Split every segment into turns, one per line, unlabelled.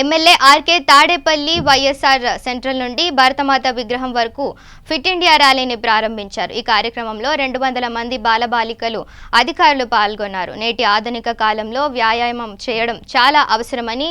MLA RK Tadepalli YSR central నుండి భారతమాత విగ్రహం వరకు ఫిట్ ఇండియా ర్యాలీని ప్రారంభించారు. ఈ కార్యక్రమంలో 200 మంది బాలబాలికలు అధికారులు పాల్గొన్నారు. నేటి ఆధునిక కాలంలో వ్యాయామం చేయడం చాలా అవసరమని,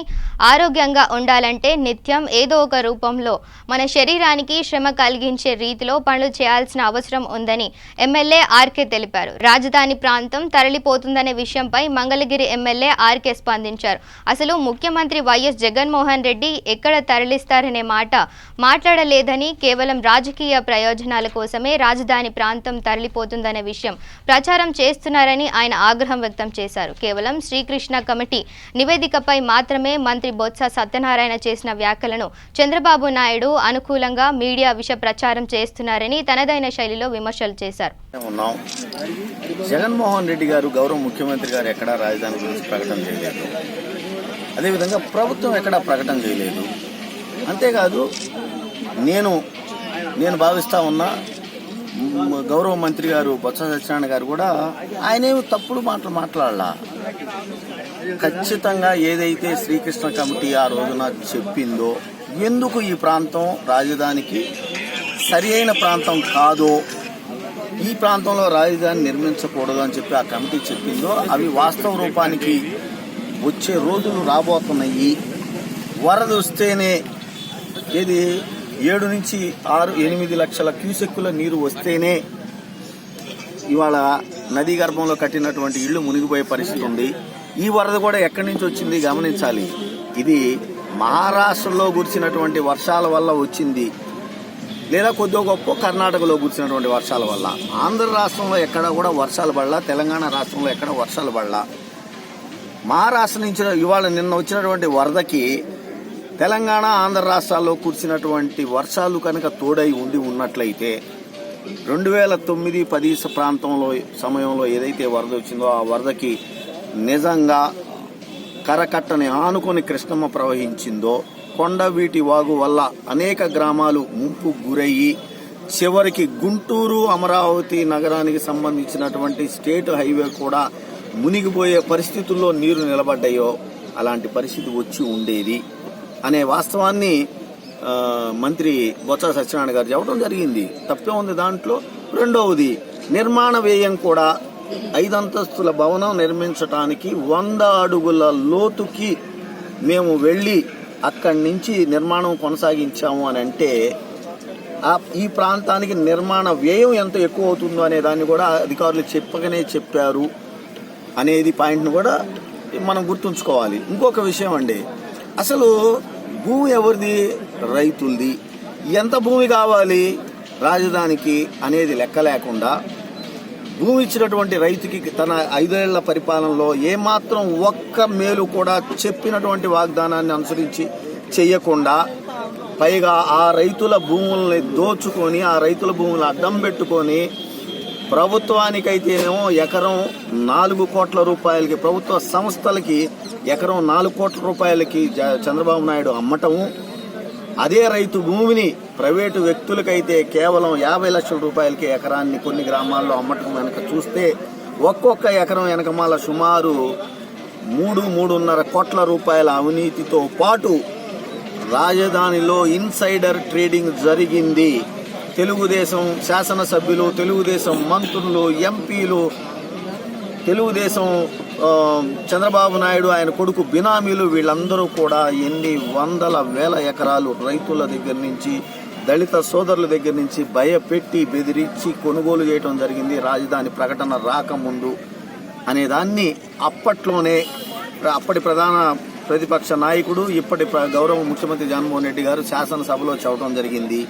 ఆరోగ్యంగా ఉండాలంటే నిత్యం ఏదో ఒక రూపంలో మన శరీరానికి శ్రమ కలిగించే రీతిలో పనులు చేయాల్సిన అవసరం ఉందని ఎమ్మెల్యే ఆర్కే తెలిపారు. రాజధాని ప్రాంతం తరలిపోతుందనే విషయంపై మంగళగిరి ఎమ్మెల్యే ఆర్కే స్పందించారు. అసలు ముఖ్యమంత్రి వైఎస్ జగన్మోహన్ రెడ్డి ఎక్కడ తరలిస్తారనే మాట మాట్లాడలేదని, కేవలం రాజకీయ ప్రయోజనాల కోసమే రాజధాని ప్రాంతం తరలిపోతుందనే విషయం ప్రచారం చేస్తున్నారని ఆయన ఆగ్రహం వ్యక్తం చేశారు. కేవలం శ్రీకృష్ణ కమిటీ నివేదికపై మాత్రమే మంత్రి బొత్స సత్యనారాయణ చేసిన వ్యాఖ్యలను చంద్రబాబు నాయుడు అనుకూలంగా మీడియా విష ప్రచారం చేస్తున్నారని తనదైన శైలిలో విమర్శలు చేశారు.
జగన్మోహన్ రెడ్డి గారు, గౌరవ ముఖ్యమంత్రి గారు ఎక్కడా రాజధాని గురించి ప్రకటన చేయలేదు. అదేవిధంగా ప్రభుత్వం ఎక్కడా ప్రకటన చేయలేదు. అంతేకాదు నేను భావిస్తా ఉన్నా గౌరవ మంత్రి గారు బొత్స సత్యనారాయణ గారు కూడా ఆయనేమి తప్పుడు మాటలు మాట్లాడలా. ఖచ్చితంగా ఏదైతే శ్రీకృష్ణ కమిటీ ఆ రోజున చెప్పిందో, ఎందుకు ఈ ప్రాంతం రాజధానికి సరి అయిన ప్రాంతం కాదో, ఈ ప్రాంతంలో రాజధాని నిర్మించకూడదు అని చెప్పి ఆ కమిటీ చెప్పిందో అవి వాస్తవ రూపానికి వచ్చే రోజులు రాబోతున్నాయి. వరద వస్తేనే ఏది 7 నుంచి 8 లక్షల క్యూసెక్కుల నీరు వస్తేనే ఇవాళ నదీ గర్భంలో కట్టినటువంటి ఇళ్లు మునిగిపోయే పరిస్థితి ఉంది. ఈ వరద కూడా ఎక్కడి నుంచి వచ్చింది గమనించాలి. ఇది మహారాష్ట్రలో కురిసినటువంటి వర్షాల వల్ల వచ్చింది, లేదా కొద్దిగా గొప్ప కర్ణాటకలో కురిసినటువంటి వర్షాల వల్ల. ఆంధ్ర రాష్ట్రంలో ఎక్కడా కూడా వర్షాలు పడలా, తెలంగాణ రాష్ట్రంలో ఎక్కడ వర్షాలు పడలా. మహారాష్ట్ర నుంచి నిన్న వచ్చినటువంటి వరదకి తెలంగాణ, ఆంధ్ర రాష్ట్రాల్లో కురిసినటువంటి వర్షాలు కనుక తోడై ఉన్నట్లయితే 2009-10 ప్రాంతంలో సమయంలో ఏదైతే వరద వచ్చిందో ఆ వరదకి నిజంగా కరకట్టని ఆనుకొని కృష్ణమ్మ ప్రవహించిందో, కొండవీటి వాగు వల్ల అనేక గ్రామాలు ముంపు గురయ్యి చివరికి గుంటూరు అమరావతి నగరానికి సంబంధించినటువంటి స్టేట్ హైవే కూడా మునిగిపోయే పరిస్థితుల్లో నీరు నిలబడ్డాయో, అలాంటి పరిస్థితి వచ్చి ఉండేది అనే వాస్తవాన్ని మంత్రి బొత్స సత్యనారాయణ గారు చెప్పడం జరిగింది. తప్పే ఉంది దాంట్లో. రెండవది, నిర్మాణ వ్యయం కూడా 5 అంతస్తుల భవనం నిర్మించడానికి 100 అడుగుల లోతుకి మేము వెళ్ళి అక్కడి నుంచి నిర్మాణం కొనసాగించాము అని అంటే ఈ ప్రాంతానికి నిర్మాణ వ్యయం ఎంత ఎక్కువ అవుతుందో అనే దాన్ని కూడా అధికారులు చెప్పగానే చెప్పారు అనేది పాయింట్ను కూడా మనం గుర్తుంచుకోవాలి. ఇంకొక విషయం అండి, అసలు భూమి ఎవరిది? రైతులది. ఎంత భూమి కావాలి రాజధానికి అనేది లెక్క లేకుండా భూమి ఇచ్చినటువంటి రైతుకి తన 5 ఏళ్ల పరిపాలనలో ఏమాత్రం ఒక్క మేలు కూడా చెప్పినటువంటి వాగ్దానాన్ని అనుసరించి చెయ్యకుండా, పైగా ఆ రైతుల భూముల్ని దోచుకొని, ఆ రైతుల భూములను అడ్డం పెట్టుకొని ప్రభుత్వానికైతేనేమో ఎకరం 4 కోట్ల రూపాయలకి, ప్రభుత్వ సంస్థలకి ఎకరం 4 కోట్ల రూపాయలకి చంద్రబాబు నాయుడు అమ్మటము, అదే రైతు భూమిని ప్రైవేటు వ్యక్తులకైతే కేవలం 50 లక్షల రూపాయలకి ఎకరాన్ని కొన్ని గ్రామాల్లో అమ్మటం కనుక చూస్తే ఒక్కొక్క ఎకరం వెనకమాల సుమారు 3-3.5 కోట్ల రూపాయల అవినీతితో పాటు రాజధానిలో ఇన్సైడర్ ట్రేడింగ్ జరిగింది. తెలుగుదేశం శాసనసభ్యులు, తెలుగుదేశం మంత్రులు, ఎంపీలు, తెలుగుదేశం చంద్రబాబు నాయుడు ఆయన కొడుకు బినామీలు వీళ్ళందరూ కూడా ఎన్ని వందల వేల ఎకరాలు రైతుల దగ్గర నుంచి, దళిత సోదరుల దగ్గర నుంచి భయపెట్టి బెదిరించి కొనుగోలు చేయడం జరిగింది రాజధాని ప్రకటన రాకముందు అనేదాన్ని అప్పట్లోనే అప్పటి ప్రధాన ప్రతిపక్ష నాయకుడు, ఇప్పటి గౌరవ ముఖ్యమంత్రి జగన్మోహన్ రెడ్డి గారు శాసనసభలో చెప్పడం జరిగింది.